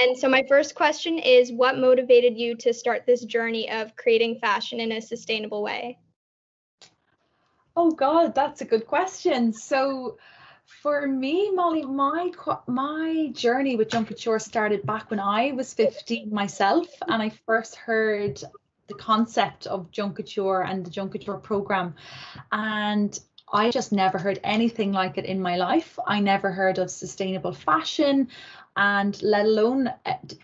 And so my first question is, what motivated you to start this journey of creating fashion in a sustainable way? Oh God, that's a good question. So for me, Molly, my journey with Junk Kouture started back when I was 15 myself, and I first heard the concept of Junk Kouture and the Junk Kouture program. And I just never heard anything like it in my life. I never heard of sustainable fashion, and let alone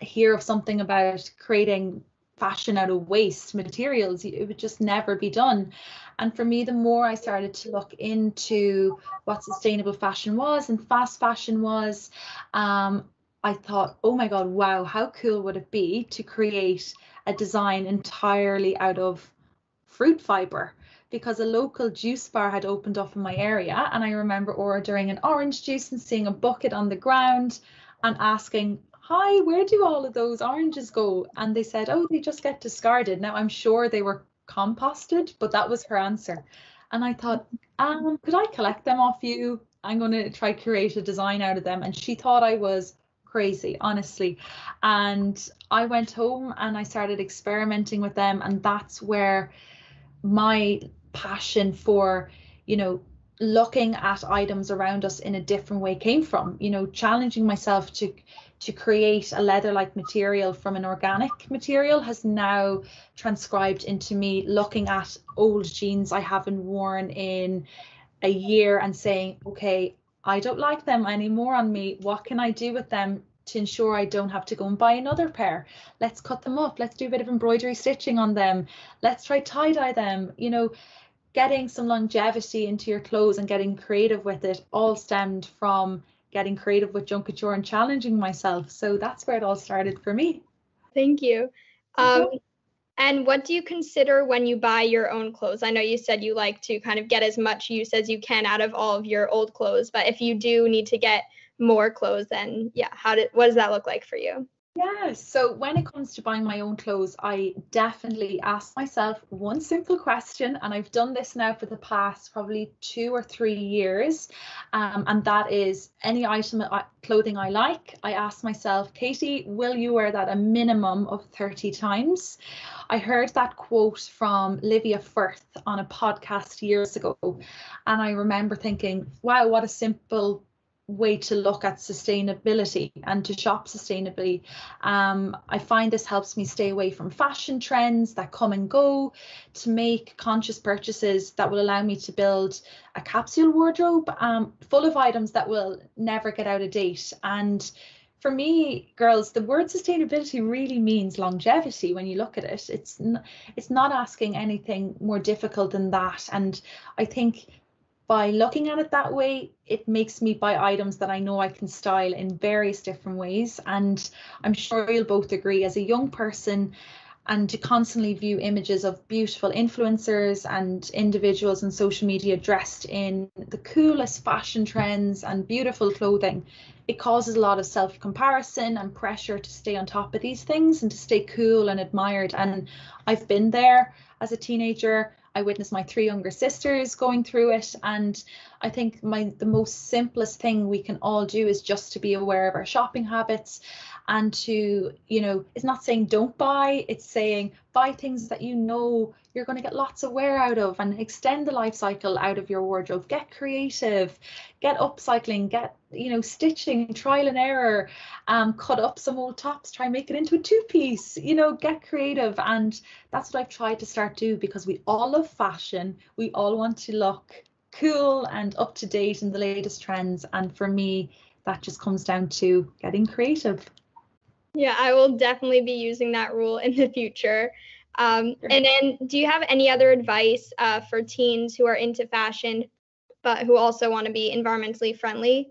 hear of something about creating fashion out of waste materials. It would just never be done. And for me, the more I started to look into what sustainable fashion was and fast fashion was, I thought, oh my God, wow, how cool would it be to create a design entirely out of fruit fiber? Because a local juice bar had opened up in my area, and I remember ordering an orange juice and seeing a bucket on the ground and asking, hi, where do all of those oranges go? And they said, oh, they just get discarded. Now I'm sure they were composted, but that was her answer. And I thought, could I collect them off you? I'm going to try create a design out of them. And she thought I was crazy, honestly. And I went home and I started experimenting with them, and that's where my passion for, looking at items around us in a different way came from, challenging myself to create a leather-like material from an organic material has now transcribed into me looking at old jeans I haven't worn in a year and saying, okay, I don't like them anymore on me. What can I do with them to ensure I don't have to go and buy another pair? Let's cut them up. Let's do a bit of embroidery stitching on them. Let's try tie-dye them. Getting some longevity into your clothes and getting creative with it all stemmed from getting creative with Junk Kouture and challenging myself. So that's where it all started for me. Thank you. And what do you consider when you buy your own clothes? I know you said you like to kind of get as much use as you can out of all of your old clothes, but if you do need to get more clothes, then what does that look like for you? Yeah, so when it comes to buying my own clothes, I definitely ask myself one simple question, and I've done this now for the past probably 2 or 3 years, and that is any item clothing I like, I ask myself, Katie, will you wear that a minimum of 30 times? I heard that quote from Livia Firth on a podcast years ago, and I remember thinking, wow, what a simple way to look at sustainability and to shop sustainably. I find this helps me stay away from fashion trends that come and go, to make conscious purchases that will allow me to build a capsule wardrobe full of items that will never get out of date. And for me, girls, the word sustainability really means longevity when you look at it. It's not asking anything more difficult than that. And I think by looking at it that way, it makes me buy items that I know I can style in various different ways. And I'm sure you'll both agree, as a young person, and to constantly view images of beautiful influencers and individuals on social media dressed in the coolest fashion trends and beautiful clothing, it causes a lot of self-comparison and pressure to stay on top of these things and to stay cool and admired. And I've been there as a teenager. I witnessed my 3 younger sisters going through it, and I think the most simplest thing we can all do is just to be aware of our shopping habits, and to, it's not saying don't buy, it's saying buy things that you're going to get lots of wear out of, and extend the life cycle out of your wardrobe. Get creative, get upcycling, get stitching, trial and error, cut up some old tops, try and make it into a 2-piece, get creative. And that's what I've tried to start do, because we all love fashion, we all want to look cool and up to date in the latest trends, and for me that just comes down to getting creative. Yeah, I will definitely be using that rule in the future. And then, do you have any other advice for teens who are into fashion but who also want to be environmentally friendly?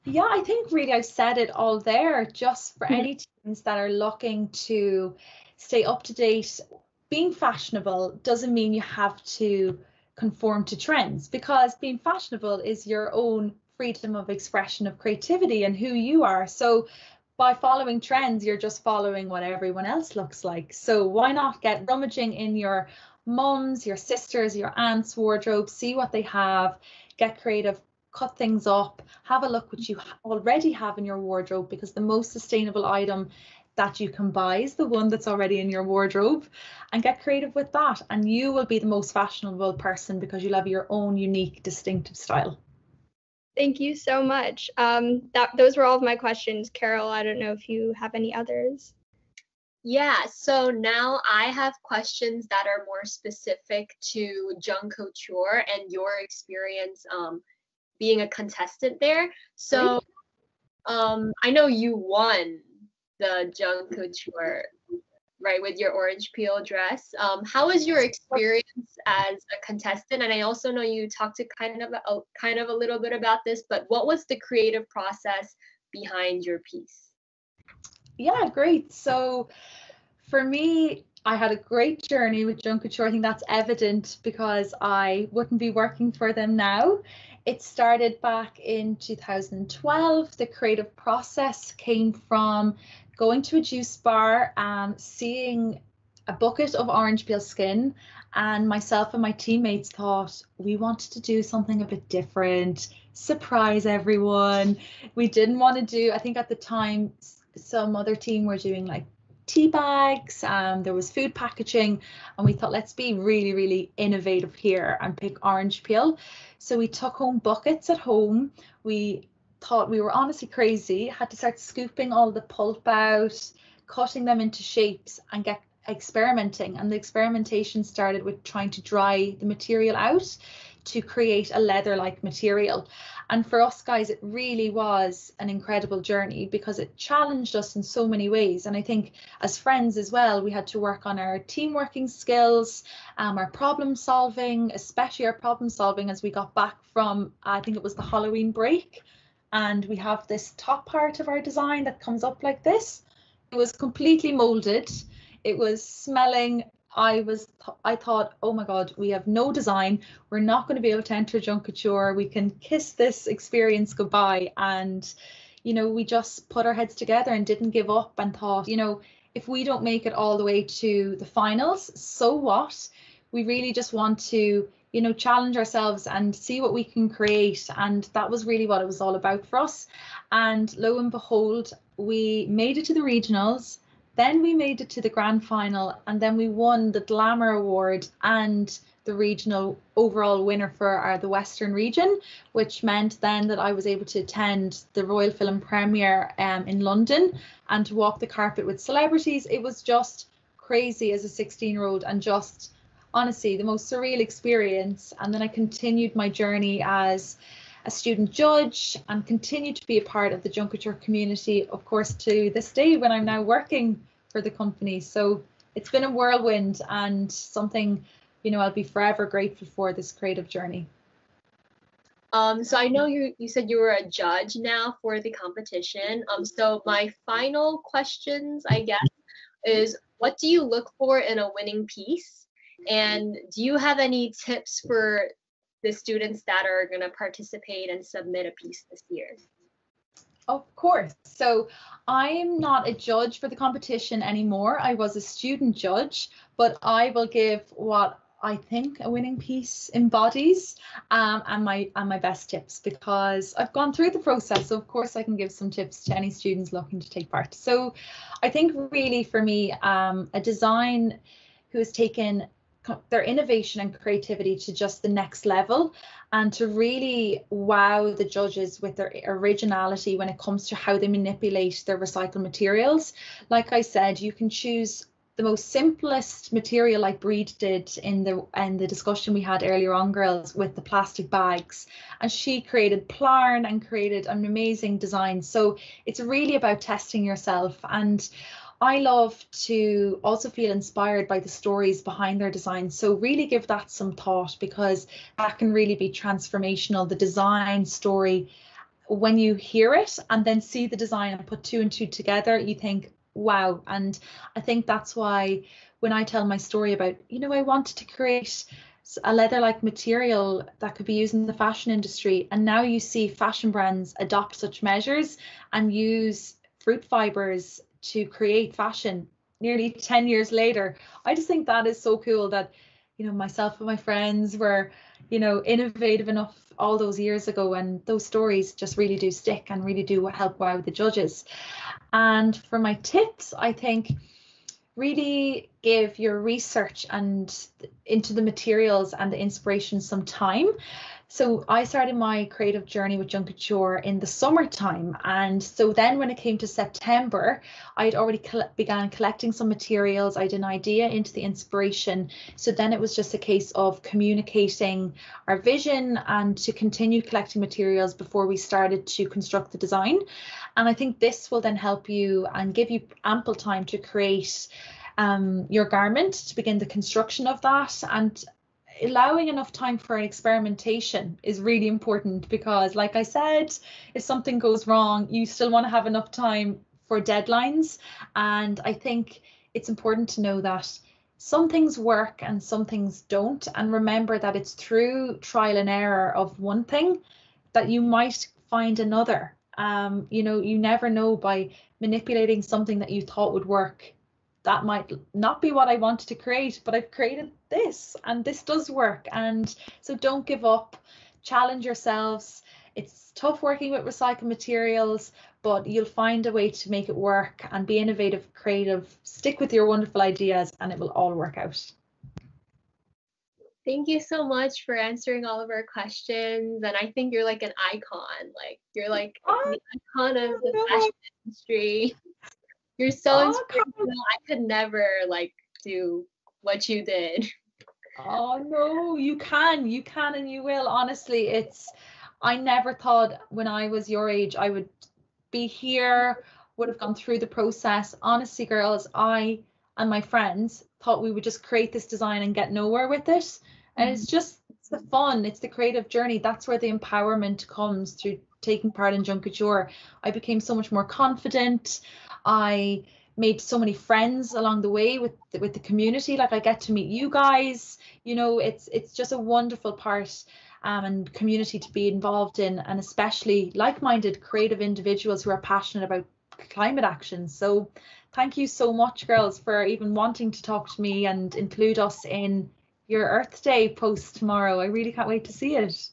Yeah, I think really I've said it all there. Just for any teens that are looking to stay up to date, being fashionable doesn't mean you have to conform to trends, because being fashionable is your own freedom of expression of creativity and who you are. So by following trends, you're just following what everyone else looks like. So why not get rummaging in your mum's, your sisters, your aunt's wardrobe, see what they have, get creative, cut things up, have a look what you already have in your wardrobe, because the most sustainable item that you can buy is the one that's already in your wardrobe, and get creative with that, and you will be the most fashionable person because you'll have your own unique, distinctive style. Thank you so much. Those were all of my questions. Carol, I don't know if you have any others. Yeah, so now I have questions that are more specific to Junk Kouture and your experience being a contestant there. So I know you won the Junk Kouture, right, with your orange peel dress. How was your experience as a contestant? And I also know you talked to kind of a little bit about this, but what was the creative process behind your piece? Yeah, great. So for me, I had a great journey with Junk Kouture. I think that's evident because I wouldn't be working for them now. It started back in 2012. The creative process came from going to a juice bar, seeing a bucket of orange peel skin, and myself and my teammates thought we wanted to do something a bit different, surprise everyone. We didn't want to do, I think at the time, some other team were doing like tea bags, there was food packaging, and we thought let's be really, really innovative here and pick orange peel. So we took home buckets at home. We thought we were honestly crazy, had to start scooping all the pulp out, cutting them into shapes, and get experimenting. And the experimentation started with trying to dry the material out to create a leather-like material. And for us guys, it really was an incredible journey because it challenged us in so many ways. And I think as friends as well, we had to work on our team working skills, our problem solving, especially our problem solving as we got back from, I think it was the Halloween break. And we have this top part of our design that comes up like this. It was completely molded. It was smelling. I thought, oh my God, we have no design. We're not going to be able to enter Junk Kouture. We can kiss this experience goodbye. And, you know, we just put our heads together and didn't give up and thought, you know, if we don't make it all the way to the finals, so what? We really just want to, you know, challenge ourselves and see what we can create. And that was really what it was all about for us. And lo and behold, we made it to the regionals. Then we made it to the grand final, and then we won the Glamour Award and the regional overall winner for the Western region, which meant then that I was able to attend the Royal Film premiere in London and to walk the carpet with celebrities. It was just crazy as a 16-year-old and just honestly the most surreal experience. And then I continued my journey as a student judge and continued to be a part of the Junk Kouture community, of course, to this day when I'm now working for the company. So it's been a whirlwind and something, you know, I'll be forever grateful for, this creative journey. So I know you said you were a judge now for the competition. So my final questions, I guess, is what do you look for in a winning piece? And do you have any tips for the students that are going to participate and submit a piece this year? Of course. So I'm not a judge for the competition anymore. I was a student judge, but I will give what I think a winning piece embodies, and my best tips, because I've gone through the process. So of course I can give some tips to any students looking to take part. So I think really for me, a design who has taken their innovation and creativity to just the next level, and to really wow the judges with their originality when it comes to how they manipulate their recycled materials. Like I said, you can choose the most simplest material, like Breed did in the discussion we had earlier on, girls, with the plastic bags, and she created Plarn and created an amazing design. So it's really about testing yourself, and I love to also feel inspired by the stories behind their design. So really give that some thought, because that can really be transformational. The design story, when you hear it and then see the design and put two and two together, you think, wow. And I think that's why when I tell my story about, you know, I wanted to create a leather-like material that could be used in the fashion industry, and now you see fashion brands adopt such measures and use fruit fibers to create fashion nearly 10 years later. I just think that is so cool that, you know, myself and my friends were, innovative enough all those years ago, and those stories just really do stick and really do help wow the judges. And for my tips, I think really give your research and into the materials and the inspiration some time. So I started my creative journey with Junk Kouture in the summertime, and so then when it came to September, I'd already began collecting some materials. I had an idea into the inspiration, so then it was just a case of communicating our vision and to continue collecting materials before we started to construct the design. And I think this will then help you and give you ample time to create your garment, to begin the construction of that, and allowing enough time for an experimentation is really important, because like I said, if something goes wrong, you still want to have enough time for deadlines. And I think it's important to know that some things work and some things don't, and remember that it's through trial and error of one thing that you might find another. You never know, by manipulating something that you thought would work, that might not be what I wanted to create, but I've created this and this does work. And so don't give up, challenge yourselves. It's tough working with recycled materials, but you'll find a way to make it work, and be innovative, creative, stick with your wonderful ideas, and it will all work out. Thank you so much for answering all of our questions. And I think you're like an icon. Like you're like the icon of the fashion industry. You're so inspirational. I could never like do what you did. Oh no, you can and you will. Honestly, I never thought when I was your age I would be here, would have gone through the process. Honestly, girls, I and my friends thought we would just create this design and get nowhere with it. And it's the fun, it's the creative journey. That's where the empowerment comes through taking part in Junk Kouture. I became so much more confident. I made so many friends along the way with the community. Like I get to meet you guys. It's just a wonderful part and community to be involved in, and especially like-minded creative individuals who are passionate about climate action. So thank you so much, girls, for even wanting to talk to me and include us in your Earth Day post tomorrow. I really can't wait to see it.